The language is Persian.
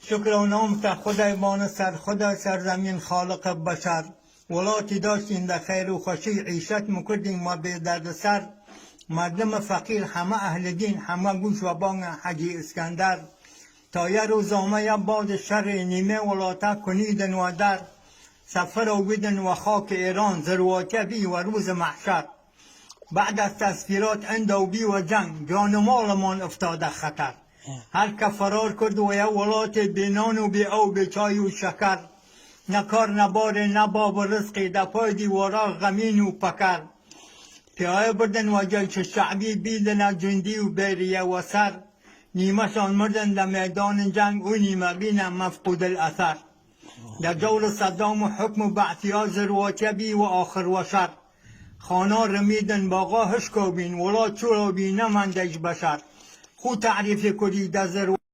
شکر و نام خدای بان سر خدای سرزمین خالق بشر ولاتی داشتیم در خیر و خوشی عیشت میکردیم ما به درد سر مردم فقیر همه اهل دین همه گوش و بانگ حجی اسکندر تا یه روز آمه باد شر نیمه ولاته کنیدن و در سفر و بدن و خاک ایران ذرواته بی و روز محشر بعد از تذکیرات اند و بی و جنگ جان و مالمان افتاده خطر هر که فرار کرد و یه ولات بی نان و بی او بی چای و شکر نه کار نه بار نه باب و رزقی در پای دیوارا غمین و پکر پیای بردن و جیش شعبی بیدن جندی و بیریه و سر نیمه شان مردن در میدان جنگ و نیمه بین مفقود الاثر در جور صدام و حکم و بعثیا ذرواتی بی و آخر و شر خانا رمیدن باقا هشکو بین ولا چورو بین نمندش بشر خود تعریف کردی در ذرواتی